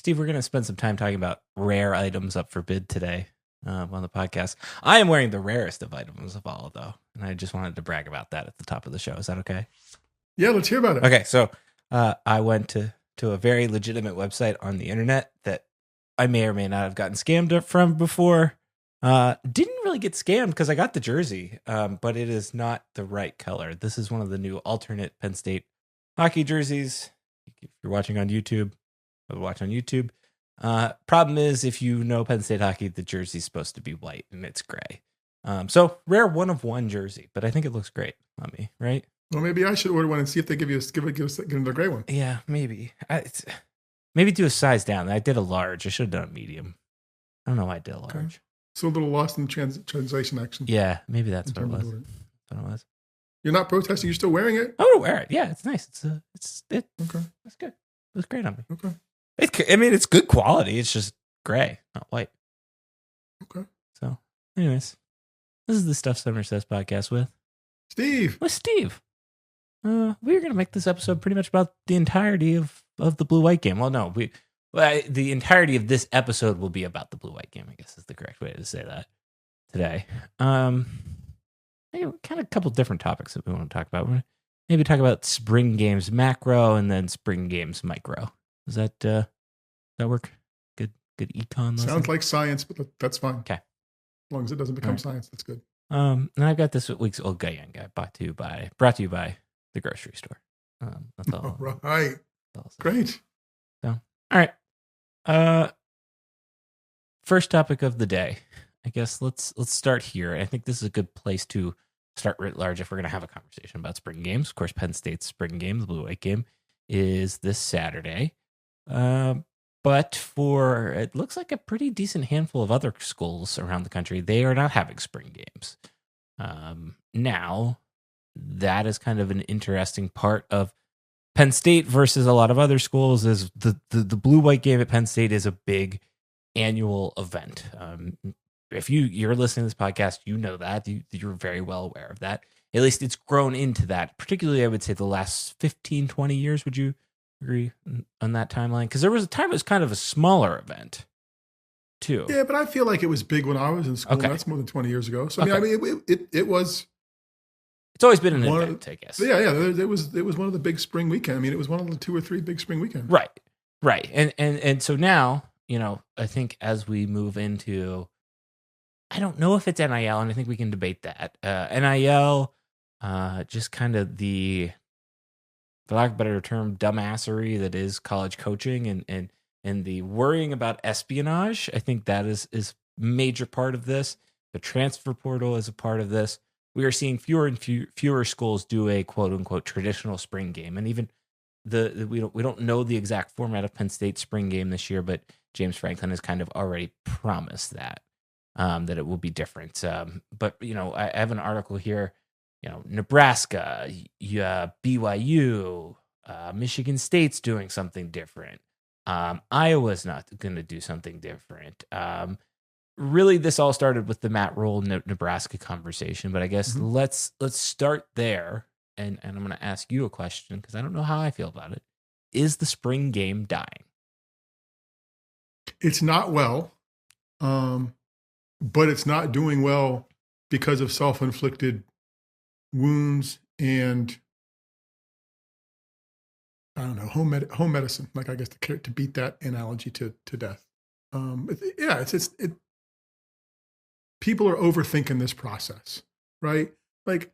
Steve, we're going to spend some time talking about rare items up for bid today on the podcast. I am wearing the rarest of items of all, though, and I just wanted to brag about that at the top of the show. Is that okay? Yeah, let's hear about it. Okay, so I went to a very legitimate website on the internet that I may or may not have gotten scammed from before. Didn't really get scammed because I got the jersey, but it is not the right color. This is one of the new alternate Penn State hockey jerseys. If you're watching on YouTube, watch on YouTube. Problem is, if you know Penn State hockey, the jersey's supposed to be white and it's gray. So rare 1-of-1 jersey, but I think it looks great on me, right? Well, maybe I should order one and see if they give them the gray one. Yeah, maybe. Maybe do a size down. I did a large. I should have done a medium. I don't know why I did a large. Okay. So a little lost in translation action. Yeah, maybe that's what it was. You're not protesting. You're still wearing it. I'm gonna wear it. Yeah, it's nice. It's okay. It's good. It looks great on me. Okay. It's good quality. It's just gray, not white. Okay. So, anyways, this is the Stuff Summer Says podcast with Steve. We're going to make this episode pretty much about the entirety of the Blue-White game. Well, no, the entirety of this episode will be about the Blue-White game, I guess is the correct way to say that today. Kind of a couple different topics that we want to talk about. We're maybe talk about spring games macro and then spring games micro. Does that work? Good econ lesson? Sounds like science, but that's fine. Okay. As long as it doesn't become science, that's good. And I've got this week's Old Guy Young Guy brought to you by the grocery store. That's all. All right. Great. So, all right. First topic of the day. I guess let's start here. I think this is a good place to start writ large if we're going to have a conversation about spring games. Of course, Penn State's spring game, the Blue-White game, is this Saturday. But for, it looks like a pretty decent handful of other schools around the country, they are not having spring games. Now, that is kind of an interesting part of Penn State versus a lot of other schools. Is the Blue-White game at Penn State is a big annual event. If you're listening to this podcast, you know that. You're very well aware of that. At least it's grown into that, particularly I would say the last 15, 20 years. Would you agree on that timeline? Because there was a time it was kind of a smaller event too. Yeah, but I feel like it was big when I was in school. Okay. That's more than 20 years ago. So, I mean, it was... It's always been an event, I guess. Yeah. It was one of the big spring weekends. I mean, it was one of the 2 or 3 big spring weekends. Right. And so now, I think as we move into, I don't know if it's NIL, and I think we can debate that. NIL, just kind of the, for lack of a better term, dumbassery that is college coaching and the worrying about espionage. I think that is major part of this. The transfer portal is a part of this. We are seeing fewer and fewer schools do a quote unquote traditional spring game, and even we don't know the exact format of Penn State's spring game this year, but James Franklin has kind of already promised that it will be different. But I have an article here. Nebraska, BYU, Michigan State's doing something different. Iowa's not going to do something different. Really, this all started with the Matt Rule Nebraska conversation, but I guess let's start there, and I'm going to ask you a question because I don't know how I feel about it. Is the spring game dying? It's not well, but it's not doing well because of self-inflicted wounds and I don't know home medicine. Like I guess to beat that analogy to death. People are overthinking this process, right? Like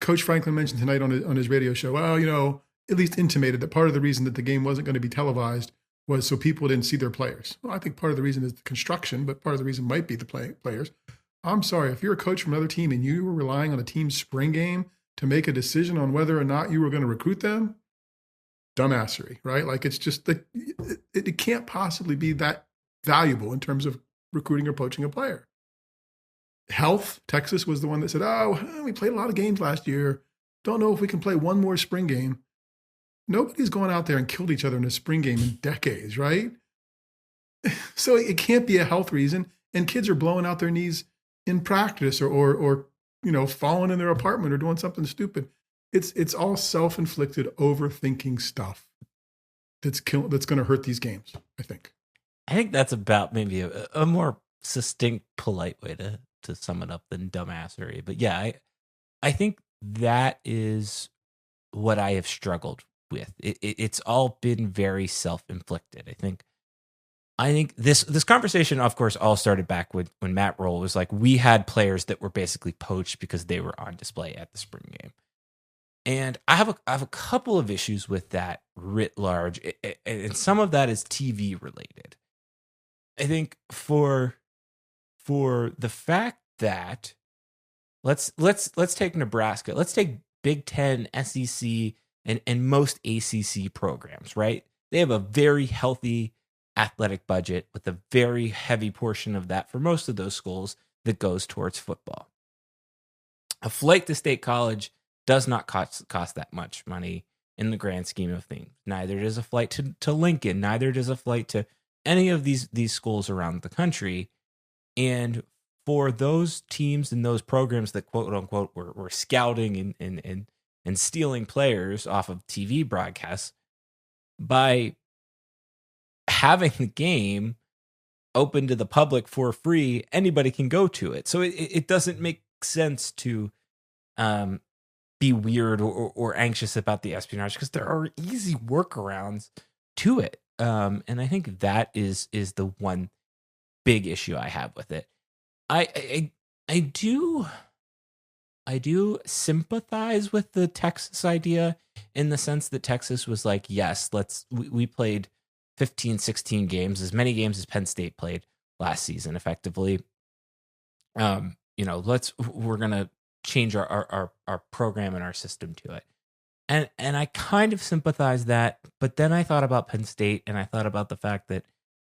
Coach Franklin mentioned tonight on his radio show, at least intimated that part of the reason that the game wasn't going to be televised was so people didn't see their players. Well, I think part of the reason is the construction, but part of the reason might be the players. I'm sorry, if you're a coach from another team and you were relying on a team's spring game to make a decision on whether or not you were going to recruit them, dumbassery, right? Like it's just that it can't possibly be that valuable in terms of recruiting or poaching a player. Health, Texas was the one that said, we played a lot of games last year. Don't know if we can play one more spring game. Nobody's gone out there and killed each other in a spring game in decades, right? So it can't be a health reason. And kids are blowing out their knees in practice or falling in their apartment or doing something stupid. It's all self-inflicted overthinking stuff. that's going to hurt these games, I think. I think that's about maybe a more succinct, polite way to sum it up than dumbassery. But yeah, I think that is what I have struggled with. It's all been very self-inflicted. I think this conversation, of course, all started back when Matt Roll was like, we had players that were basically poached because they were on display at the spring game. And I have a couple of issues with that writ large, and some of that is TV related. I think for the fact that let's take Nebraska, let's take Big Ten, SEC, and most ACC programs, right? They have a very healthy athletic budget with a very heavy portion of that for most of those schools that goes towards football. A flight to State College does not cost that much money in the grand scheme of things. Neither does a flight to Lincoln. Neither does a flight to any of these schools around the country. And for those teams and those programs that quote unquote were scouting and stealing players off of TV broadcasts, by having the game open to the public for free, anybody can go to it. So it doesn't make sense to be weird or anxious about the espionage, because there are easy workarounds to it. And I think that is the one big issue I have with it. I do sympathize with the Texas idea in the sense that Texas was like, yes, we played 15, 16 games, as many games as Penn State played last season effectively. We're going to change our program and our system to it. And I kind of sympathize that, but then I thought about Penn State, and I thought about the fact that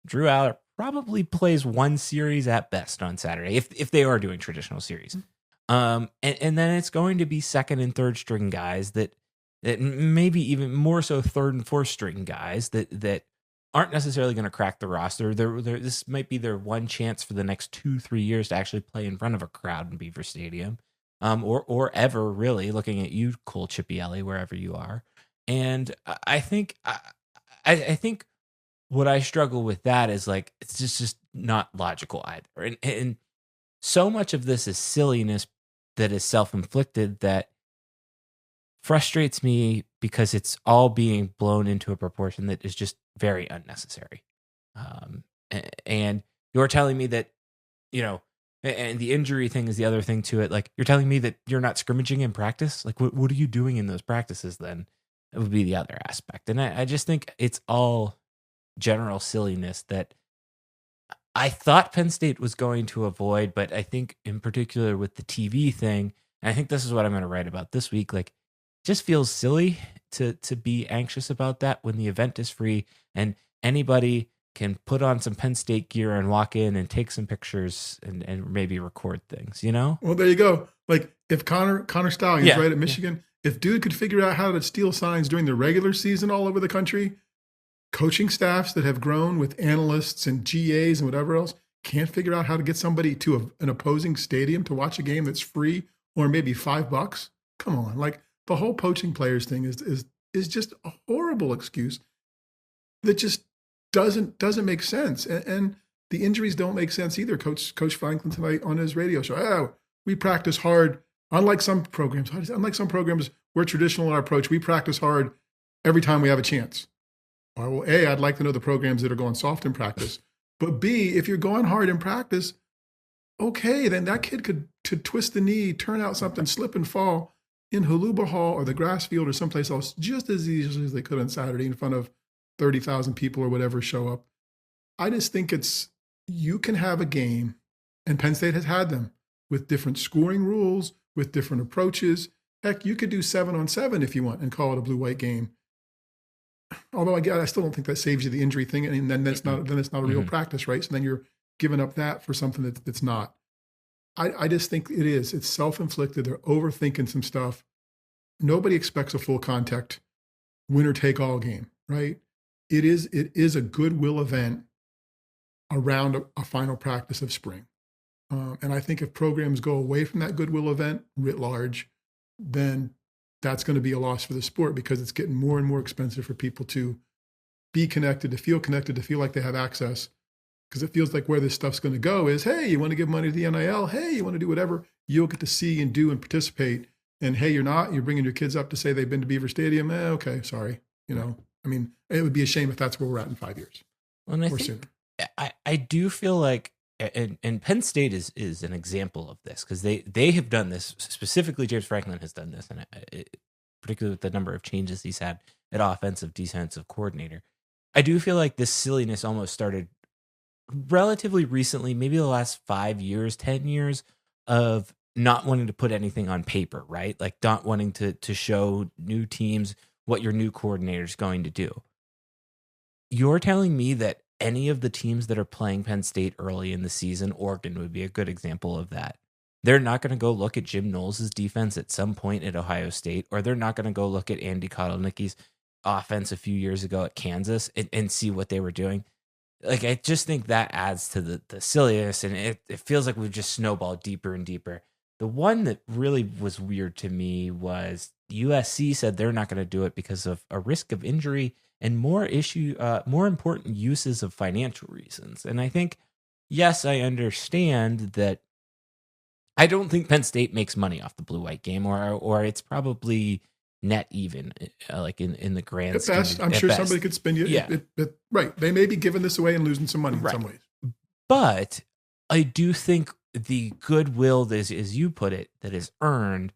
Drew Aller probably plays one series at best on Saturday, if they are doing traditional series. And then it's going to be second and third string guys that maybe even more so third and fourth string guys that aren't necessarily going to crack the roster. This might be their one chance for the next 2-3 years to actually play in front of a crowd in Beaver Stadium. Or ever, really, looking at you, cool Chippy Alley, wherever you are. And I think what I struggle with that is like, it's just not logical either. And so much of this is silliness that is self-inflicted that frustrates me, because it's all being blown into a proportion that is just very unnecessary. And you're telling me that, and the injury thing is the other thing to it. Like, you're telling me that you're not scrimmaging in practice? Like, what are you doing in those practices then? It would be the other aspect. And I just think it's all general silliness that I thought Penn State was going to avoid, but I think in particular with the TV thing, and I think this is what I'm going to write about this week, like, it just feels silly to be anxious about that when the event is free and anybody can put on some Penn State gear and walk in and take some pictures and maybe record things, Well, there you go. Like, if Connor Stallions, right, at Michigan, if dude could figure out how to steal signs during the regular season all over the country, coaching staffs that have grown with analysts and GAs and whatever else can't figure out how to get somebody to an opposing stadium to watch a game that's free or maybe $5. Come on. Like, the whole poaching players thing is just a horrible excuse that just doesn't make sense. And the injuries don't make sense either. Coach Franklin tonight on his radio show, we practice hard. Unlike some programs, we're traditional in our approach. We practice hard every time we have a chance. All right, well, A, I'd like to know the programs that are going soft in practice. But B, if you're going hard in practice, okay, then that kid could twist the knee, turn out something, slip and fall in Holuba Hall or the grass field or someplace else just as easily as they could on Saturday in front of 30,000 people or whatever show up. I just think you can have a game, and Penn State has had them, with different scoring rules, with different approaches. Heck, you could do 7-on-7 if you want and call it a blue-white game. Although I still don't think that saves you the injury thing, and then it's not a real practice, right? So then you're giving up that for something that's not. I just think it's self-inflicted. They're overthinking some stuff. Nobody expects a full contact winner-take-all game, right? It is a goodwill event around a final practice of spring. And I think if programs go away from that goodwill event writ large, then that's going to be a loss for the sport, because it's getting more and more expensive for people to be connected, to feel connected, to feel like they have access. Because it feels like where this stuff's going to go is, hey, you want to give money to the NIL? Hey, you want to do whatever? You'll get to see and do and participate. And hey, you're bringing your kids up to say they've been to Beaver Stadium. Okay, sorry. I mean, it would be a shame if that's where we're at in 5 years or sooner. I do feel like, and Penn State is an example of this, because they have done this. Specifically, James Franklin has done this, and particularly with the number of changes he's had at offensive, defensive coordinator. I do feel like this silliness almost started relatively recently, maybe the last 5 years, 10 years, of not wanting to put anything on paper, right? Like not wanting to show new teams what your new coordinator is going to do. You're telling me that any of the teams that are playing Penn State early in the season, Oregon would be a good example of that. They're not going to go look at Jim Knowles' defense at some point at Ohio State, or they're not going to go look at Andy Kotelnicki's offense a few years ago at Kansas and see what they were doing. Like, I just think that adds to the silliness, and it feels like we've just snowballed deeper and deeper. The one that really was weird to me was USC said they're not going to do it because of a risk of injury and more important uses of financial reasons. And I think, yes, I understand that. I don't think Penn State makes money off the Blue-White game, or it's probably net even, like in the grand at scheme. best. I'm sure somebody could spin you. Yeah. Right. They may be giving this away and losing some money in some ways. But I do think the goodwill, as you put it, that is earned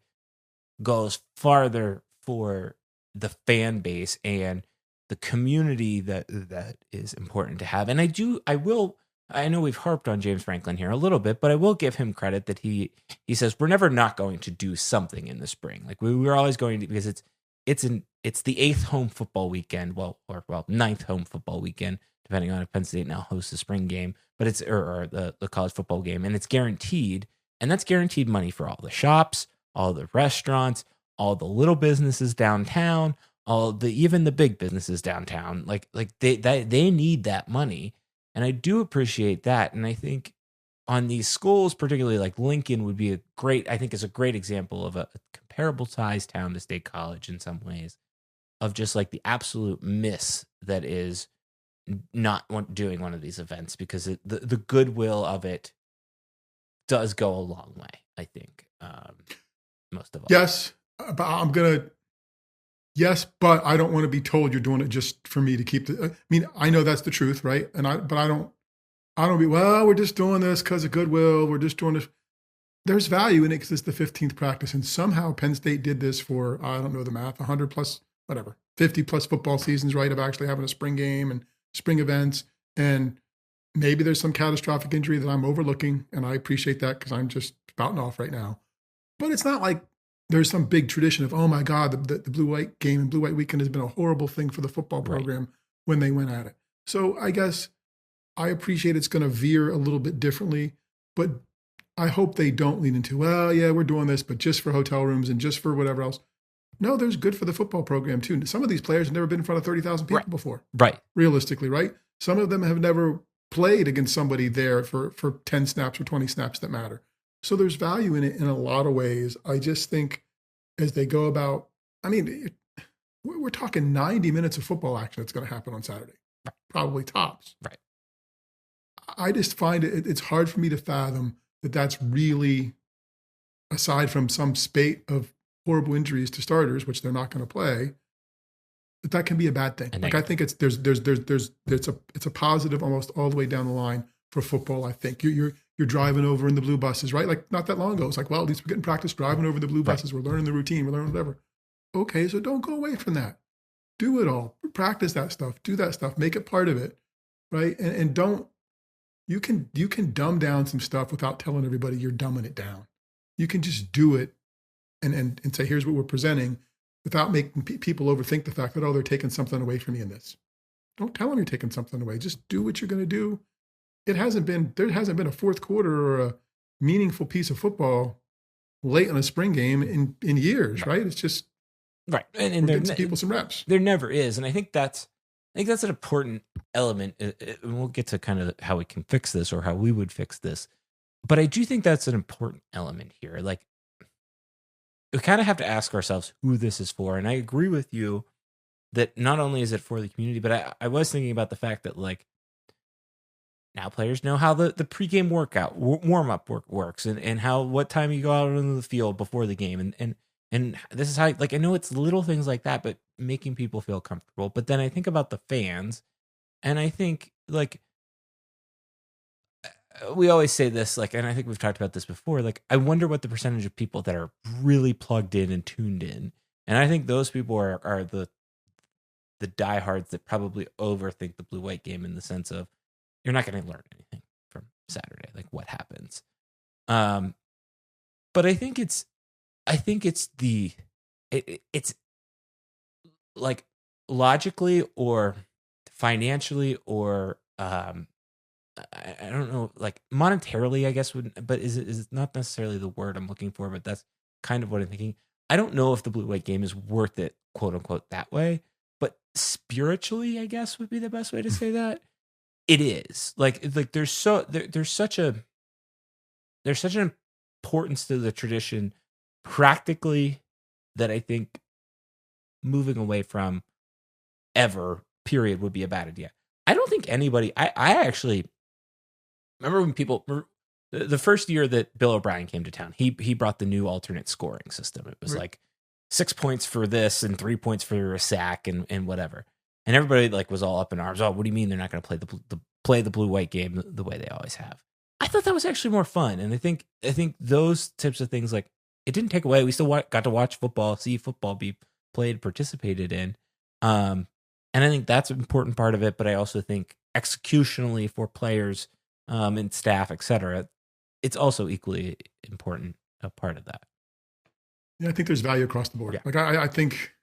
goes farther for the fan base and the community that is important to have. And I know we've harped on James Franklin here a little bit, but I will give him credit that he says we're never not going to do something in the spring. Like we're always going to, because it's the 8th home football weekend, ninth home football weekend, depending on if Penn State now hosts the spring game, but it's or the college football game, and it's guaranteed, and that's guaranteed money for all the shops, all the restaurants, all the little businesses downtown, even the big businesses downtown. Like they need that money. And I do appreciate that. And I think on these schools, particularly like Lincoln would be is a great example of a comparable size town to State College in some ways, of just like the absolute miss that is not doing one of these events, because the goodwill of it does go a long way, I think, most of all. Yes, but but I don't want to be told you're doing it just for me to keep I mean, I know that's the truth, right? But I don't be, well, we're just doing this because of goodwill. We're just doing this. There's value in it because it's the 15th practice. And somehow Penn State did this for, I don't know the math, 100 plus, whatever, 50 plus football seasons, right? Of actually having a spring game and spring events. And maybe there's some catastrophic injury that I'm overlooking. And I appreciate that because I'm just spouting off right now. But it's not like there's some big tradition of, oh my God, the Blue-White game and Blue-White weekend has been a horrible thing for the football program when they went at it. So I guess I appreciate it's going to veer a little bit differently, but I hope they don't lean into, well, yeah, we're doing this, but just for hotel rooms and just for whatever else. No, there's good for the football program too. Some of these players have never been in front of 30,000 people before. Right. Realistically, right? Some of them have never played against somebody there for 10 snaps or 20 snaps that matter. So there's value in it in a lot of ways. I just think as they go about, I mean, we're talking 90 minutes of football action that's going to happen on Saturday, probably tops. Right. I just find it's hard for me to fathom that that's really, aside from some spate of horrible injuries to starters, which they're not going to play, that can be a bad thing. Like I think it's a positive almost all the way down the line for football. I think you're driving over in the blue buses, right? Like not that long ago, it's like, well, at least we're getting practice driving over the blue buses. We're learning the routine. We're learning whatever. Okay, so don't go away from that. Do it all. Practice that stuff. Do that stuff. Make it part of it, right? And don't. You can dumb down some stuff without telling everybody you're dumbing it down. You can just do it and say, here's what we're presenting, without making people overthink the fact that, oh, they're taking something away from me in this. Don't tell them you're taking something away. Just do what you're going to do. There hasn't been a fourth quarter or a meaningful piece of football late on a spring game in years, right? It's just and getting some people some reps. There never is, and I think that's an important element. And we'll get to kind of how we can fix this or how we would fix this, but I do think that's an important element here. Like, we kind of have to ask ourselves who this is for, and I agree with you that not only is it for the community, but I was thinking about the fact that like now players know how the pregame workout warm up works and how what time you go out onto the field before the game and this is how like I know it's little things like that, but making people feel comfortable. But then I think about the fans, and I think like we always say this, like, and I think we've talked about this before. Like, I wonder what the percentage of people that are really plugged in and tuned in, and I think those people are the diehards that probably overthink the blue-white game in the sense of you're not going to learn anything from Saturday, like what happens. But I think it's like logically or financially or I don't know, like monetarily, I guess but is it not necessarily the word I'm looking for, but that's kind of what I'm thinking. I don't know if the blue-white game is worth it, quote unquote, that way, but spiritually, I guess would be the best way to say that. It is like there's such an importance to the tradition practically that I think moving away from ever period would be a bad idea. I don't think anybody, I actually remember when people, the first year that Bill O'Brien came to town, he brought the new alternate scoring system. It was Right. like 6 points for this and 3 points for a sack and whatever. And everybody like was all up in arms. Oh, what do you mean they're not going to play the blue-white game the way they always have? I thought that was actually more fun. And I think those types of things, like it didn't take away. We still got to watch football, see football be played, participated in. And I think that's an important part of it. But I also think executionally for players and staff, et cetera, it's also equally important a part of that. Yeah, I think there's value across the board. Yeah. Like I think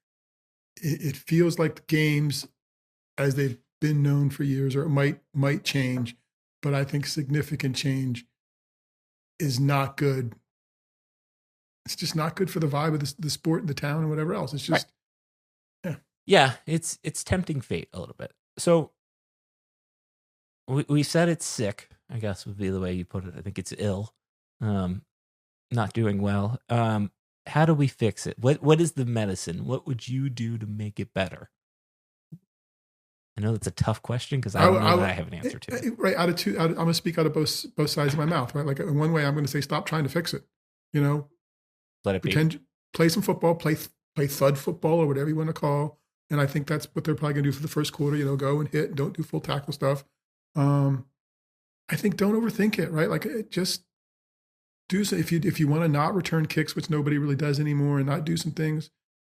it feels like the games as they've been known for years, or it might change, but I think significant change is not good. It's just not good for the vibe of the sport and the town and whatever else. It's just Yeah, it's tempting fate a little bit. So we said it's sick, I guess would be the way you put it. I think it's ill, not doing well. How do we fix it? What is the medicine? What would you do to make it better? I know that's a tough question because I don't know that I have an answer to it. Right, I'm going to speak out of both sides of my mouth. Right, like in one way, I'm going to say stop trying to fix it. Let it be. Pretend, play some football, play thud football or whatever you want to call. And I think that's what they're probably going to do for the first quarter. Go and hit, don't do full tackle stuff. I think don't overthink it. Right, like just do so. If you want to not return kicks, which nobody really does anymore, and not do some things,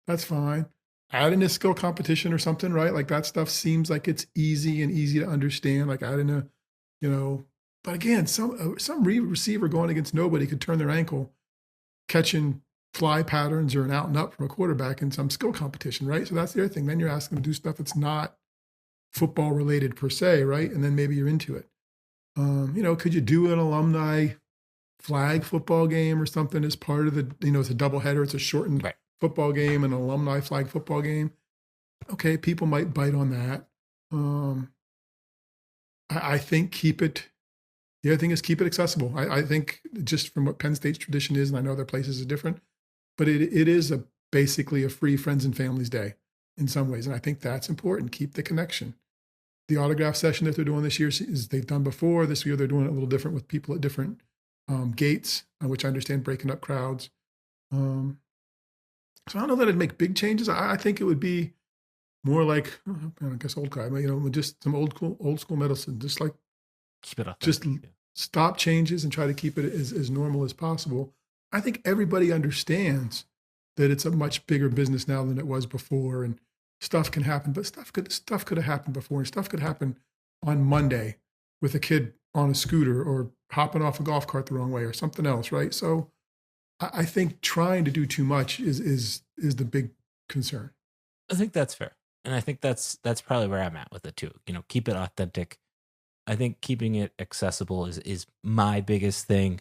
that's fine. Add in a skill competition or something, right? Like that stuff seems like it's easy to understand. Like add in but again, some receiver going against nobody could turn their ankle catching fly patterns or an out and up from a quarterback in some skill competition, right? So that's the other thing. Then you're asking them to do stuff that's not football related per se, right? And then maybe you're into it. Could you do an alumni flag football game or something as part of the, it's a doubleheader, it's a shortened football game and an alumni flag football game. Okay, people might bite on that. I think the other thing is keep it accessible. I think just from what Penn State's tradition is, and I know other places are different, but it is basically a free friends and families day in some ways. And I think that's important. Keep the connection. The autograph session that they're doing this year is they've done before. This year they're doing it a little different with people at different gates, which I understand breaking up crowds. So I don't know that it'd make big changes. I think it would be more like, I guess old guy, just some old school medicine, just like keep it up. Just stop changes and try to keep it as normal as possible. I think everybody understands that it's a much bigger business now than it was before, and stuff can happen, but stuff could have happened before, and stuff could happen on Monday with a kid on a scooter or hopping off a golf cart the wrong way or something else, right? So I think trying to do too much is the big concern. I think that's fair. And I think that's probably where I'm at with it too. Keep it authentic. I think keeping it accessible is my biggest thing.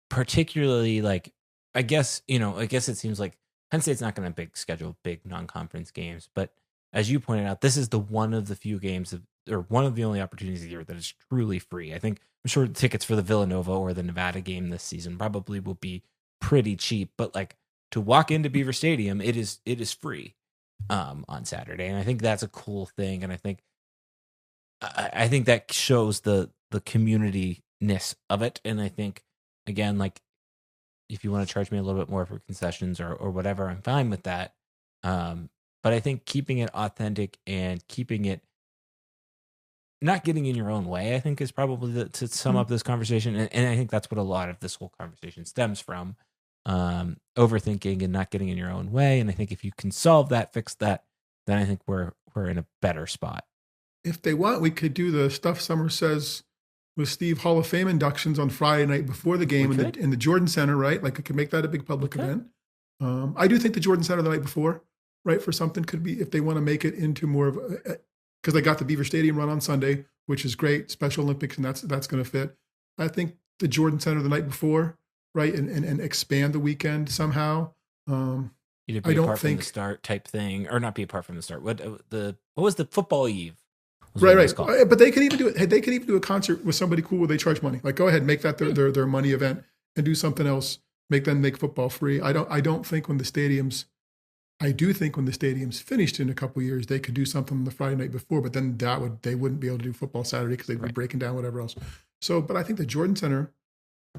Particularly like, I guess it seems like Penn State's not going to schedule big non-conference games, but as you pointed out, this is one of the few games or one of the only opportunities of the year that is truly free. I'm sure the tickets for the Villanova or the Nevada game this season probably will be pretty cheap, but like to walk into Beaver Stadium, it is free. on Saturday, and I think that's a cool thing. And I think that shows the community-ness of it. And I think, again, like, if you want to charge me a little bit more for concessions or whatever, I'm fine with that. But I think keeping it authentic and keeping it not getting in your own way, I think, is probably to sum up this conversation. And I think that's what a lot of this whole conversation stems from. Overthinking and not getting in your own way. And I think if you can solve that, fix that, then I think we're in a better spot. If they want, we could do the stuff Summer says with Steve Hall of Fame inductions on Friday night before the game in the Jordan Center, right? Like, it could make that a big public event. I do think the Jordan Center the night before, right, for something could be, if they want to make it into more of a, because they got the Beaver Stadium run on Sunday, which is great, Special Olympics, and that's going to fit. I think the Jordan Center the night before, right, and expand the weekend somehow. Either be apart from the start type thing, or not be apart from the start. What was the football eve? Right. But they could even do it. Hey, they could even do a concert with somebody cool where they charge money. Like, go ahead, make that their money event, and do something else. Make football free. I don't think when the stadiums. I do think when the stadium's finished in a couple of years, they could do something the Friday night before. But then they wouldn't be able to do football Saturday because they'd be breaking down whatever else. So, but I think the Jordan Center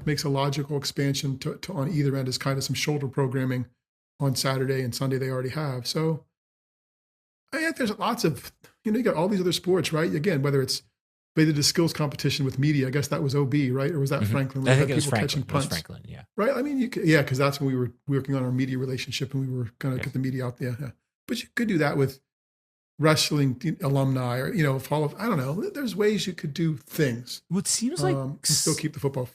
makes a logical expansion to on either end, as kind of some shoulder programming on Saturday and Sunday they already have. So I think there's lots of, you got all these other sports, right? Again, whether it's, they did a skills competition with media. I guess that was OB, right? Or was that Franklin? I think it was Franklin. It was Franklin, yeah. Right? I mean, because that's when we were working on our media relationship and we were going to get the media out there. Yeah. But you could do that with wrestling alumni, or, I don't know. There's ways you could do things. What seems like... and still keep the football,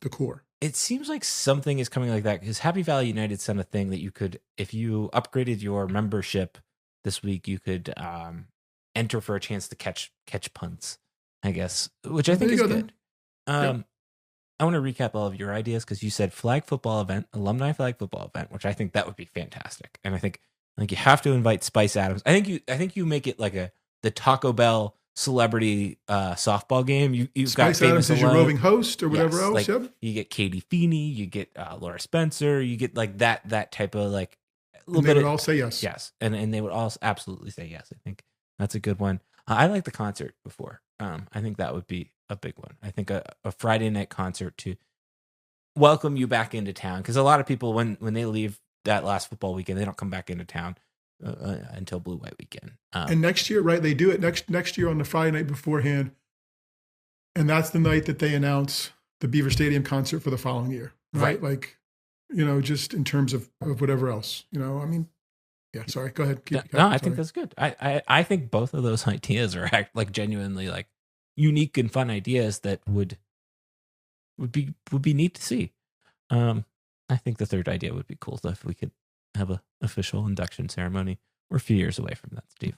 the core. It seems like something is coming like that, because Happy Valley United sent a thing that you could, if you upgraded your membership this week, you could enter for a chance to catch punts, I guess, which I think is good. I want to recap all of your ideas, because you said flag football event, alumni flag football event, which I think that would be fantastic. And I think you have to invite Spice Adams. I think you make it like the Taco Bell celebrity softball game. You've Spice got Adams as your roving host or whatever else. Like, you get Katie Feeney, you get Laura Spencer, you get like that type of like a little bit. They would all say yes. Yes, and they would all absolutely say yes. I think that's a good one. I like the concert before. I think that would be a big one. I think a Friday night concert to welcome you back into town, because a lot of people, when they leave that last football weekend, they don't come back into town until Blue-White weekend. And next year, right? They do it next year on the Friday night beforehand, and that's the night that they announce the Beaver Stadium concert for the following year, right? Like, just in terms of whatever else, I mean. Yeah, sorry. Go ahead. I think that's good. I think both of those ideas are like genuinely like unique and fun ideas that would be neat to see. I think the third idea would be cool if we could have an official induction ceremony. We're a few years away from that, Steve.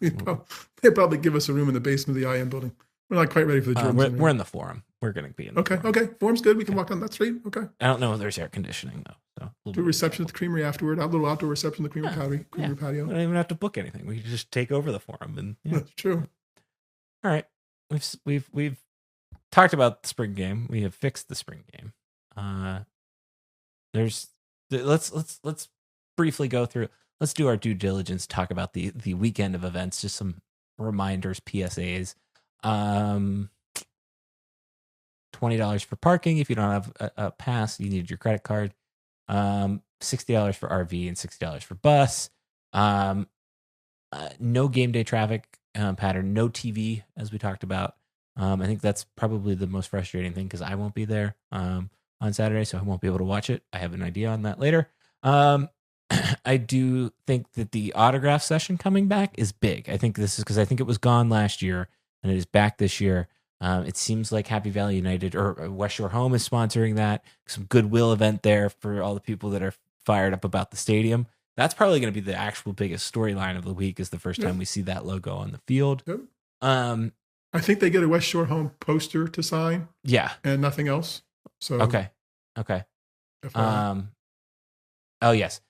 They'd probably give us a room in the basement of the IM building. We're not quite ready for the Jordan Center. We're in the Forum. We're going to be in the Forum. Okay. Forum's good. We can walk down that street. Okay. I don't know if there's air conditioning, though. So do a reception at the Creamery afterward. A little outdoor reception at the Creamery patio. We don't even have to book anything. We can just take over the Forum. And That's true. All right. We've talked about the spring game. We have fixed the spring game. Let's briefly go through. Let's do our due diligence. Talk about the weekend of events. Just some reminders, PSAs. $20 for parking. If you don't have a pass, you need your credit card. $60 for RV and $60 for bus. No game day traffic pattern. No TV, as we talked about. I think that's probably the most frustrating thing, because I won't be there on Saturday, so I won't be able to watch it. I have an idea on that later. I do think that the autograph session coming back is big. I think this is because I think it was gone last year and it is back this year. It seems like Happy Valley United or West Shore Home is sponsoring that. Some goodwill event there for all the people that are fired up about the stadium. That's probably going to be the actual biggest storyline of the week, is the first time we see that logo on the field. Yep. I think they get a West Shore Home poster to sign. Yeah. And nothing else. So Okay. Oh, yes.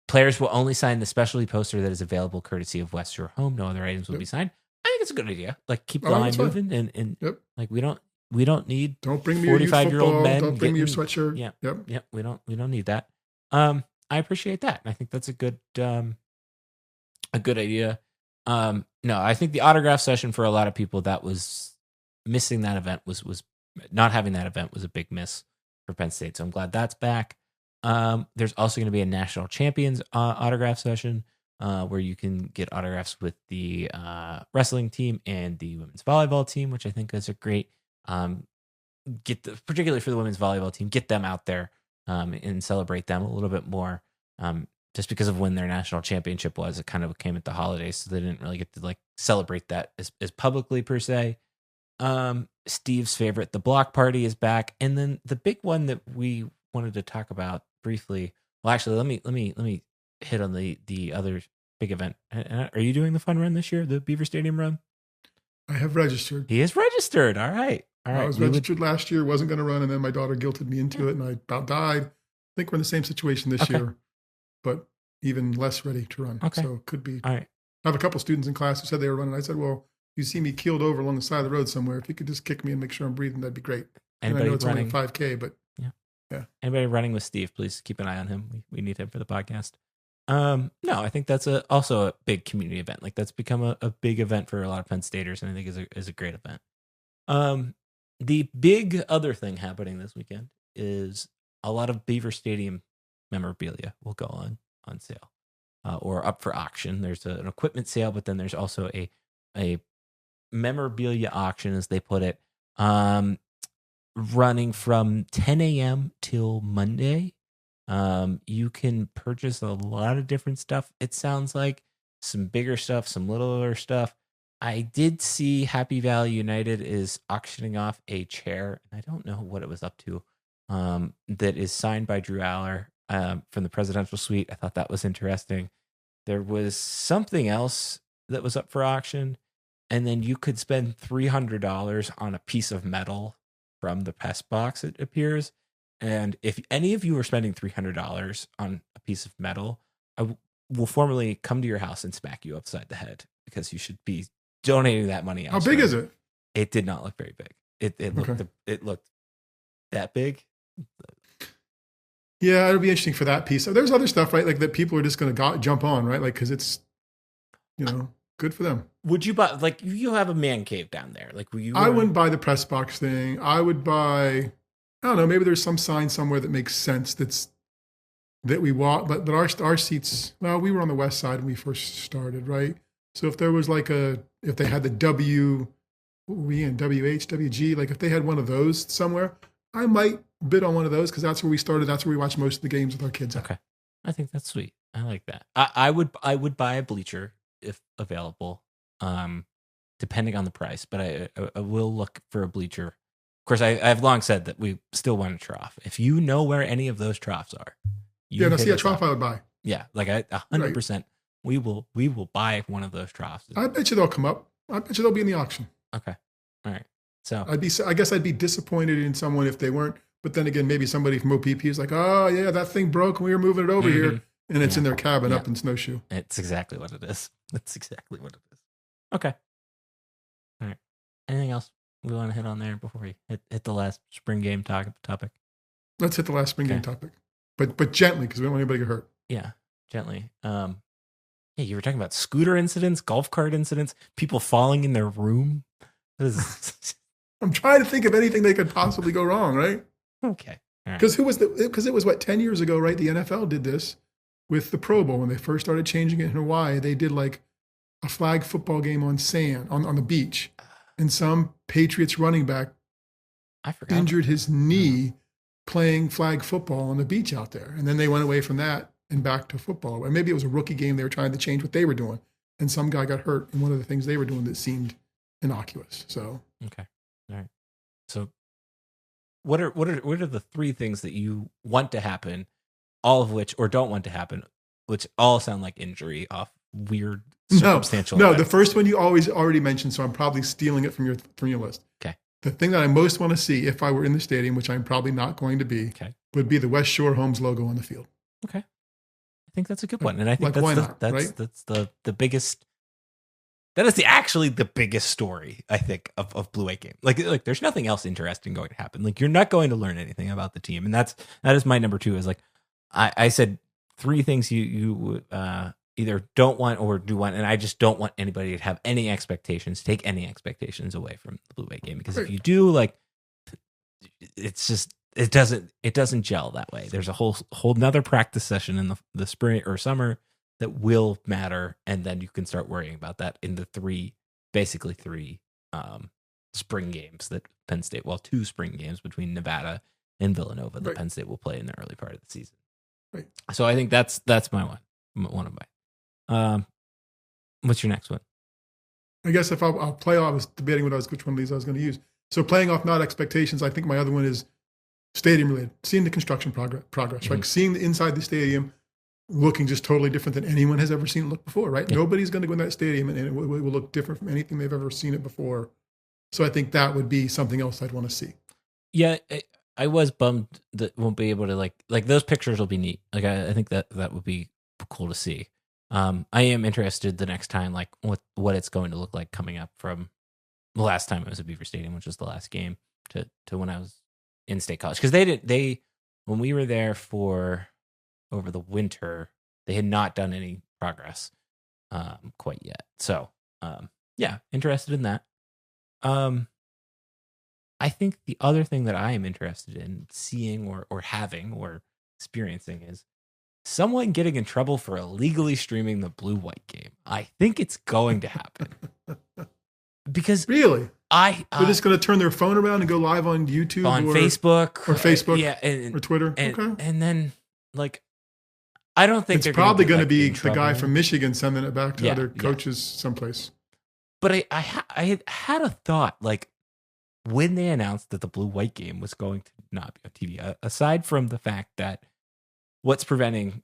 Players will only sign the specialty poster that is available courtesy of West Shore Home. No other items will be signed. I think it's a good idea. Like, keep the line moving, and like we don't need don't bring me 45-year-old men. Don't bring me your sweatshirt. Yep. We don't need that. I appreciate that. I think that's a good a good idea. No, I think the autograph session for a lot of people that was missing that event was not having that event was a big miss for Penn State. So I'm glad that's back. There's also going to be a national champions autograph session where you can get autographs with the wrestling team and the women's volleyball team, which I think is a great particularly for the women's volleyball team, get them out there and celebrate them a little bit more. Just because of when their national championship was, it kind of came at the holidays, so they didn't really get to like celebrate that as publicly per se. Steve's favorite, the block party, is back, and then the big one that we wanted to talk about briefly. Well, actually, let me hit on the other big event. Are you doing the fun run this year, the Beaver Stadium run? I have registered. He is registered. All right. I was registered last year, wasn't going to run, and then my daughter guilted me into it, and I about died. I think we're in the same situation this year, but even less ready to run. Okay. So it could be. All right. I have a couple students in class who said they were running. I said, well, you see me keeled over along the side of the road somewhere. If you could just kick me and make sure I'm breathing, that'd be great. Anybody and I know it's running, only a 5K, but yeah. Anybody running with Steve, please keep an eye on him. We need him for the podcast. No, I think that's also a big community event. Like that's become a big event for a lot of Penn Staters, and I think is a great event. The big other thing happening this weekend is a lot of Beaver Stadium memorabilia will go on sale or up for auction. There's an equipment sale, but then there's also a memorabilia auction, as they put it, running from 10 a.m. till Monday. You can purchase a lot of different stuff. It sounds like some bigger stuff, some littler stuff. I did see Happy Valley United is auctioning off a chair, and I don't know what it was up to, that is signed by Drew Aller from the presidential suite. I thought that was interesting. There was something else that was up for auction, and then you could spend $300 on a piece of metal from the pest box, it appears. And if any of you are spending $300 on a piece of metal, I will formally come to your house and smack you upside the head, because you should be donating that money elsewhere. How big is it? It did not look very big. It looked that big. Yeah, it'll be interesting for that piece. There's other stuff, right? Like that people are just going to jump on, right? Like, because it's, good for them. Would you buy, like, you have a man cave down there? Like, I wouldn't buy the press box thing. I would buy, I don't know, maybe there's some sign somewhere that makes sense that we walk, but our seats, well, we were on the west side when we first started, right? So if there was if they had the WG, like if they had one of those somewhere, I might bid on one of those, because that's where we started. That's where we watch most of the games with our kids. Okay. I think that's sweet. I like that. I would buy a bleacher if available, depending on the price, but I will look for a bleacher. Of course, I've long said that we still want a trough. If you know where any of those troughs are, a trough I would buy. Yeah, like 100%. Right. We will buy one of those troughs. I bet you they'll come up. I bet you they'll be in the auction. Okay. All right. So I guess I'd be disappointed in someone if they weren't. But then again, maybe somebody from OPP is like, oh yeah, that thing broke and we were moving it over here, and it's in their cabin up in Snowshoe. It's exactly what it is. That's exactly what it is. Okay. All right. Anything else we want to hit on there before we hit the last spring game topic? Let's hit the last spring game topic, but gently, because we don't want anybody to get hurt. Yeah, gently. Yeah, you were talking about scooter incidents, golf cart incidents, people falling in their room. I'm trying to think of anything that could possibly go wrong, right? Okay. Because it was 10 years ago, right? The NFL did this with the Pro Bowl when they first started changing it in Hawaii. They did like a flag football game on sand on the beach, and some Patriots running back injured his knee playing flag football on the beach out there, and then they went away from that and back to football. Or maybe it was a rookie game. They were trying to change what they were doing, and some guy got hurt in one of the things they were doing that seemed innocuous. So okay, all right. So what are the three things that you want to happen, all of which, or don't want to happen, which all sound like injury off weird circumstantial? No, the first one you already mentioned, so I'm probably stealing it from your list. Okay. The thing that I most want to see if I were in the stadium, which I'm probably not going to be, would be the West Shore Homes logo on the field. Okay. I think that's a good one. And I think that's the biggest. That is actually the biggest story, I think, of Blue-White game. Like there's nothing else interesting going to happen. Like, you're not going to learn anything about the team. And that is my number two, is like, I said three things you either don't want or do want, and I just don't want anybody to have any expectations, take any expectations away from the Blue-White game, because if you do, like, it's just it doesn't gel that way. There's a whole nother practice session in the spring or summer that will matter, and then you can start worrying about that in the basically three spring games that Penn State, well, 2 spring games between Nevada and Villanova that Penn State will play in the early part of the season. Right. So I think that's my one of my. What's your next one? I guess if I'll play off, I was debating which one of these I was going to use. So playing off not expectations, I think my other one is stadium related. Seeing the construction progress, Mm-hmm. like seeing the inside the stadium looking just totally different than anyone has ever seen it look before, right? Yeah. Nobody's going to go in that stadium and it will look different from anything they've ever seen it before. So I think that would be something else I'd want to see. Yeah, I was bummed that won't be able to like those pictures will be neat. Like I think that would be cool to see. I am interested the next time, like what it's going to look like coming up from the last time it was at Beaver Stadium, which was the last game, to when I was in State College, because they when we were there for over the winter, they had not done any progress quite yet. So yeah, interested in that. I think the other thing that I am interested in seeing or having or experiencing is someone getting in trouble for illegally streaming the Blue-White game. I think it's going to happen. Because really, they're just going to turn their phone around and go live on YouTube or Facebook, yeah, or Twitter. Okay, and then like I don't think it's probably going to be the guy from Michigan sending it back to other coaches someplace. But I had a thought, like, when they announced that the Blue-White game was going to not be on TV, aside from the fact that what's preventing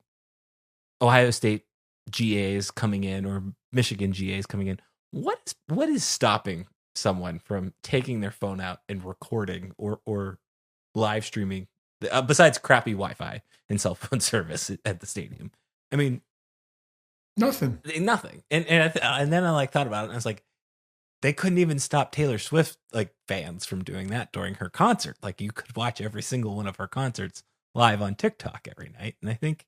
Ohio State GAs coming in or Michigan GAs coming in, what is stopping someone from taking their phone out and recording or live streaming besides crappy Wi-Fi and cell phone service at the stadium? I mean, nothing. And then I like thought about it and I was like, they couldn't even stop Taylor Swift like fans from doing that during her concert. Like you could watch every single one of her concerts live on TikTok every night. And I think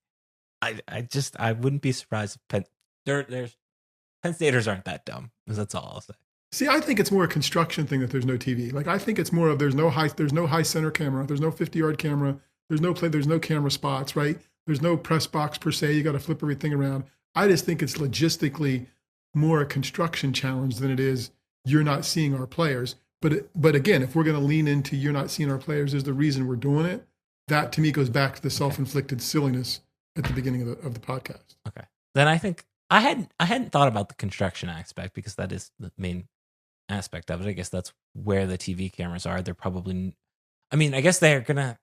I wouldn't be surprised if Penn Staters aren't that dumb. That's all I'll say. See, I think it's more a construction thing that there's no TV. Like I think it's more of there's no high center camera, there's no 50-yard camera, there's no camera spots, right? There's no press box per se. You got to flip everything around. I just think it's logistically more a construction challenge than it is you're not seeing our players. But again, if we're going to lean into you're not seeing our players is the reason we're doing it, that to me goes back to the self-inflicted silliness at the beginning of the podcast. Okay. Then I think I hadn't thought about the construction aspect because that is the main aspect of it. I guess that's where the TV cameras are. They're probably, I mean, I guess they're going to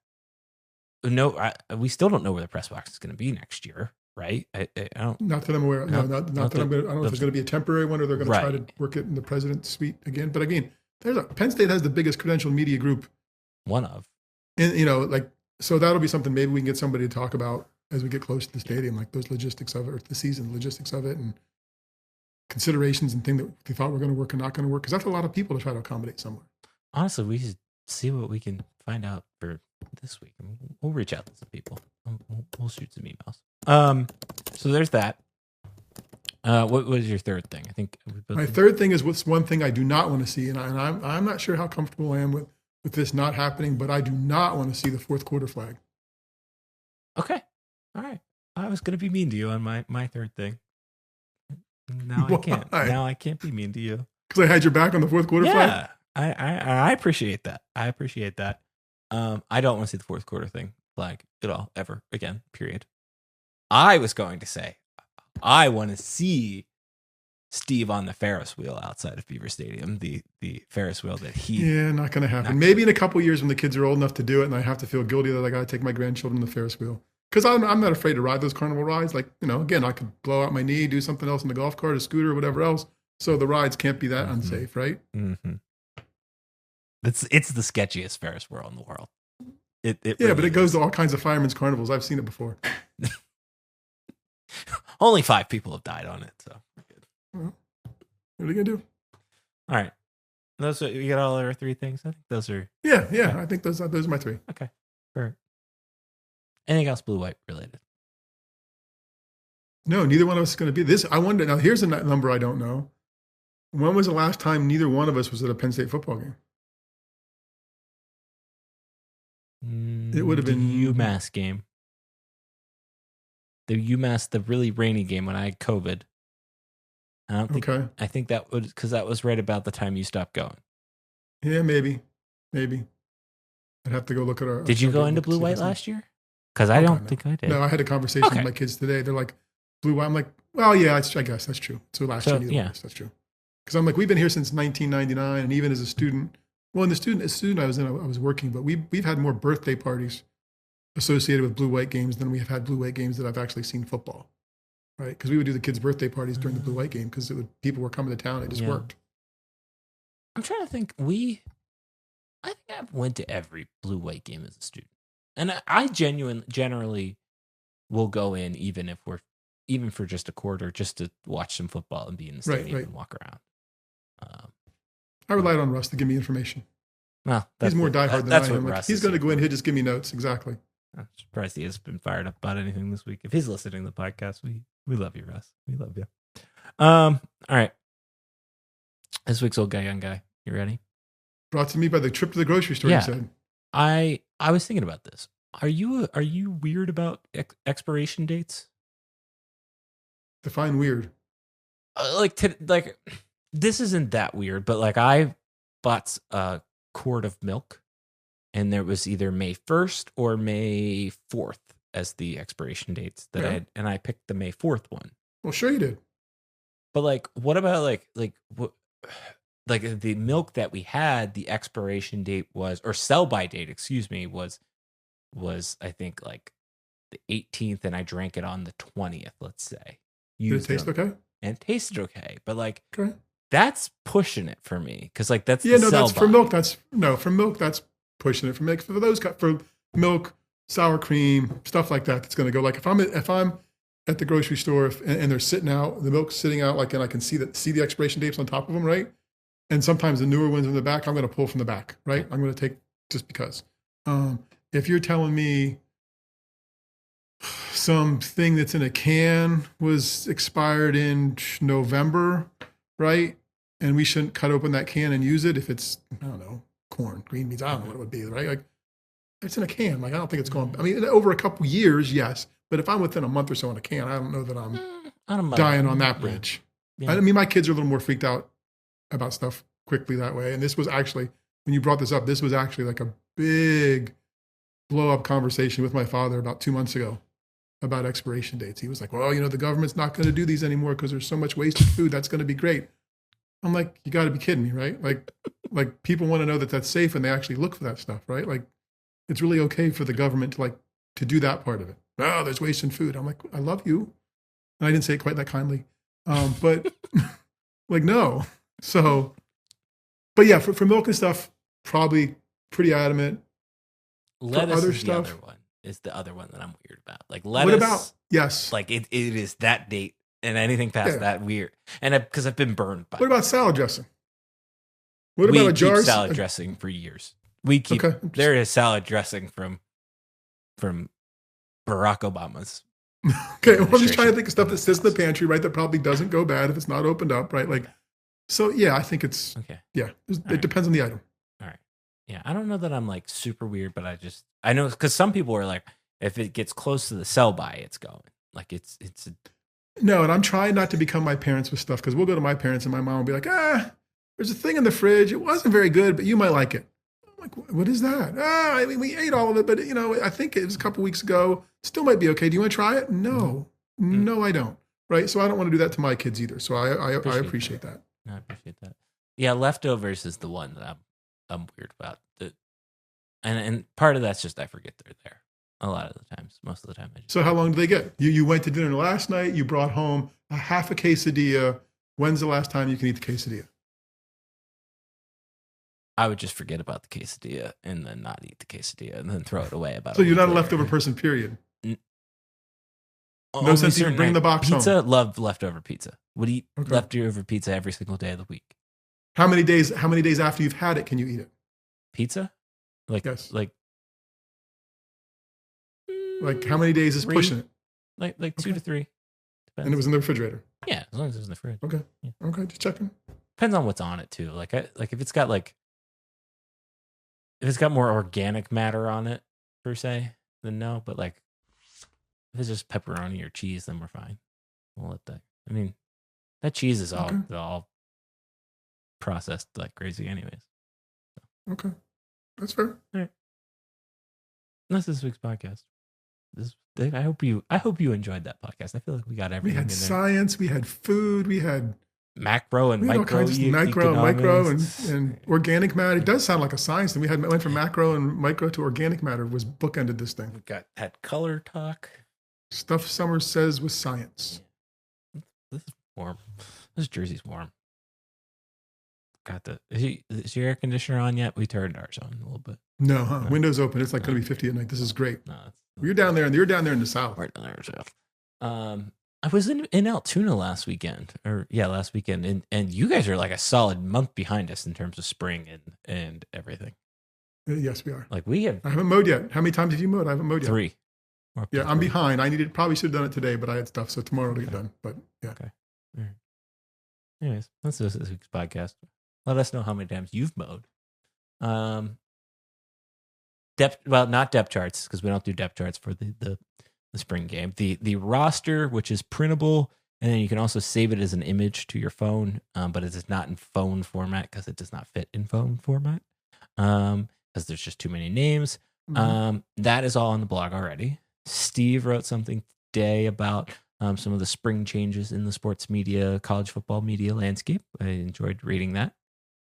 know. We still don't know where the press box is going to be next year. Right? I don't. Not that I'm aware of. No, not that I'm. I don't know if it's going to be a temporary one or they're going to try to work it in the president's suite again. But again, Penn State has the biggest credentialed media group. One of. And so that'll be something maybe we can get somebody to talk about as we get close to the stadium, like those logistics of it, or the season logistics of it, and considerations and things that they thought were going to work and not going to work. Because that's a lot of people to try to accommodate somewhere. Honestly, we should see what we can find out for this week. We'll reach out to some people. We'll shoot some emails. So there's that. What was your third thing? I think my third thing is what's one thing I do not want to see, and I'm not sure how comfortable I am with this not happening, but I do not want to see the fourth quarter flag. Okay, all right. I was going to be mean to you on my third thing. Now I can't. Now I can't be mean to you because I had your back on the fourth quarter flag. I appreciate that. I appreciate that. I don't want to see the fourth quarter flag at all ever again. Period. I was going to say, I want to see Steve on the Ferris wheel outside of Beaver Stadium, the Ferris wheel that not going to happen. Maybe in a couple of years when the kids are old enough to do it and I have to feel guilty that I got to take my grandchildren to the Ferris wheel. Because I'm not afraid to ride those carnival rides. Like, again, I could blow out my knee, do something else in the golf cart, a scooter, or whatever else. So the rides can't be that unsafe, right? Mm-hmm. It's the sketchiest Ferris wheel in the world. It really but it goes to all kinds of firemen's carnivals. I've seen it before. Only 5 people have died on it, so we're good. Well, what are you gonna do? All right, those are, you got all our 3 things. I think those are. Yeah. Okay. I think those are my 3. Okay. Sure. Anything else Blue-White related? No, neither one of us is going to be this. I wonder, now here's a number I don't know. When was the last time neither one of us was at a Penn State football game? It would have been the UMass game. The UMass, the really rainy game when I had COVID. I don't think. Okay. I think that was because that was right about the time you stopped going. Yeah, maybe. I'd have to go look at our. Did you go into Blue-White last year? Because I don't think I did. No, I had a conversation with my kids today. They're like, Blue-White. I'm like, well, yeah, I guess that's true. So last year, that's true. Because I'm like, we've been here since 1999, and even as a student, as a student I was in, I was working, but we've had more birthday parties associated with Blue-White games than we have had Blue-White games that I've actually seen football, right? Because we would do the kids' birthday parties during the Blue-White game because people were coming to town. It just worked. I'm trying to think. I think I went to every Blue-White game as a student, and I generally will go in even for just a quarter, just to watch some football and be in the stadium and walk around. I relied on Russ to give me information. Well, he's more diehard than I am. Like, he's going to go in here, just give me notes. Exactly. I'm surprised he hasn't been fired up about anything this week. If he's listening to the podcast, we love you, Russ. We love you. All right. This week's old guy, young guy. You ready? Brought to me by the trip to the grocery store. Yeah. You said. I was thinking about this. Are you weird about expiration dates? Define weird. This isn't that weird, but like I bought a quart of milk, and there was either May 1st or May 4th as the expiration dates that I picked the May 4th one. Well, sure you did. But like, what about like the milk that we had? The expiration date was, or sell by date, excuse me, was I think like the 18th, and I drank it on the 20th. Let's say. Did it taste okay? And it tasted okay, but like. Okay. That's pushing it for me because like that's that's for milk. For milk that's pushing it. For milk, sour cream, stuff like that. That's going to go. Like if I'm at the grocery store and they're sitting out, the milk's sitting out, like, and I can see the expiration dates on top of them, right? And sometimes the newer ones in the back, I'm going to pull from the back, right? I'm going to take just because. If you're telling me something that's in a can was expired in November, right? And we shouldn't cut open that can and use it if it's, I don't know, corn, green beans, I don't know what it would be, right? Like, it's in a can. Like, I don't think it's going, I mean, over a couple years, yes. But if I'm within a month or so in a can, I don't know that I'm dying on that bridge. Yeah. I mean, my kids are a little more freaked out about stuff quickly that way. And this was actually, when you brought this up, this was actually like a big blow up conversation with my father about 2 months ago about expiration dates. He was like, well, the government's not going to do these anymore because there's so much wasted food. That's going to be great. I'm like, you got to be kidding me, right? Like people want to know that that's safe and they actually look for that stuff, right? Like it's really okay for the government to do that part of it. Oh, there's waste in food. I'm like, I love you. And I didn't say it quite that kindly. But like, no. So, but yeah, for milk and stuff, probably pretty adamant. Lettuce other is stuff, the other one. Is the other one that I'm weird about. Like lettuce. What about, yes. Like it is that date. And anything past that, weird. And because I've been burned by it. What about salad dressing? What about a jar? We keep salad dressing for years. We keep, there is salad dressing from Barack Obama's. Okay, well, I'm just trying to think of stuff that sits in the pantry, right? That probably doesn't go bad if it's not opened up, right? Like, so yeah, I think it's, okay. Yeah, it depends on the item. All right. Yeah, I don't know that I'm like super weird, but I know, because some people are like, if it gets close to the sell by, it's going. Like it's No, and I'm trying not to become my parents with stuff, because we'll go to my parents and my mom will be like, there's a thing in the fridge. It wasn't very good, but you might like it. I'm like, what is that? I mean, we ate all of it, but I think it was a couple weeks ago. Still might be okay. Do you want to try it? No, no, I don't. Right. So I don't want to do that to my kids either. So I appreciate that. I appreciate that. Yeah. Leftovers is the one that I'm weird about. And part of that's just, I forget they're there. A lot of the times, most of the time. So how long do they get? You went to dinner last night. You brought home a half a quesadilla. When's the last time you can eat the quesadilla? I would just forget about the quesadilla and then not eat the quesadilla and then throw it away. So you're not a leftover person, period. No sense you bring the box pizza, home. Love leftover pizza. Would eat leftover pizza every single day of the week. How many days after you've had it can you eat it? Pizza? Yes. Like how many days is pushing it? Like 2 to 3. And it was in the refrigerator. Yeah, as long as it's in the fridge. Okay. Yeah. Okay, just checking. Depends on what's on it too. Like if it's got if it's got more organic matter on it per se, then no. But like if it's just pepperoni or cheese, then we're fine. We'll let that. I mean, that cheese is all processed like crazy, anyways. Okay, that's fair. All right. That's this week's podcast. I hope you enjoyed that podcast. I feel like we got everything. We had science, we had food, we had macro and micro, micro and organic matter. It does sound like a science. And we went from macro and micro to organic matter. Was bookended this thing. We had color talk. Stuff Summer says was science. This is warm. This jersey's warm. Is your air conditioner on yet? We turned ours on a little bit. No, huh? No. Windows open. It's like going to be 50 at night. This is great. No, you're down there in the south. We're down there in the south. I was in Altoona last weekend, and you guys are like a solid month behind us in terms of spring and everything. Yes, we are. Like I haven't mowed yet. How many times have you mowed? I haven't mowed yet. 3. Yeah, I'm behind. Probably should have done it today, but I had stuff, so tomorrow to get done. But yeah. Okay. All right. Anyways, that's this week's podcast. Let us know how many times you've mowed. Not depth charts, because we don't do depth charts for the spring game. The roster, which is printable, and then you can also save it as an image to your phone, but it is not in phone format because it does not fit in phone format, because there's just too many names. Mm-hmm. That is all on the blog already. Steve wrote something today about some of the spring changes in the sports media, college football media landscape. I enjoyed reading that.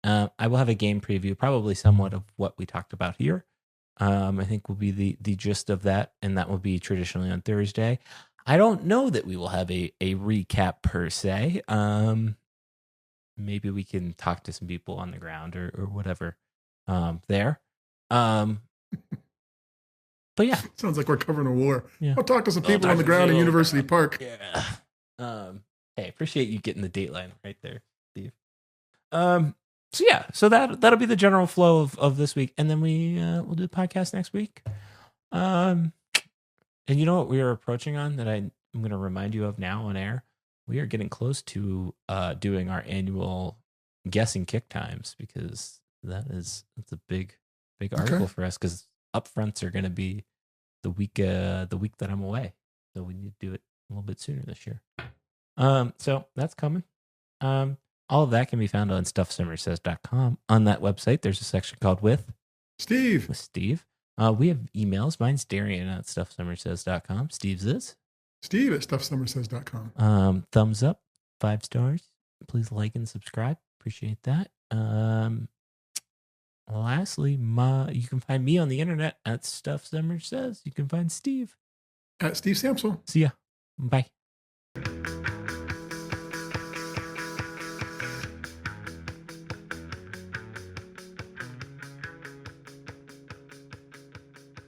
I will have a game preview, probably somewhat of what we talked about here. I think will be the gist of that, and that will be traditionally on Thursday. I don't know that we will have a recap per se. Maybe we can talk to some people on the ground or whatever there. But yeah. Sounds like we're covering a war. Yeah. I'll talk to some people on the ground in University Park. Yeah. Hey, appreciate you getting the dateline right there, Steve. So that'll be the general flow of this week, and then we'll do the podcast next week. And you know what we are approaching on that I'm going to remind you of now on air? We are getting close to doing our annual guessing kick times, because that's a big article for us, because upfronts are going to be the week that I'm away, so we need to do it a little bit sooner this year. So that's coming. All of that can be found on stuffsummersays.com. On that website, there's a section called With Steve. We have emails. Mine's Darian at stuffsummersays.com. Steve's is Steve at stuffsummersays.com. Thumbs up, 5 stars. Please like and subscribe. Appreciate that. Lastly, you can find me on the internet at Stuff Summer Says. You can find Steve at Steve Samsel. See ya. Bye.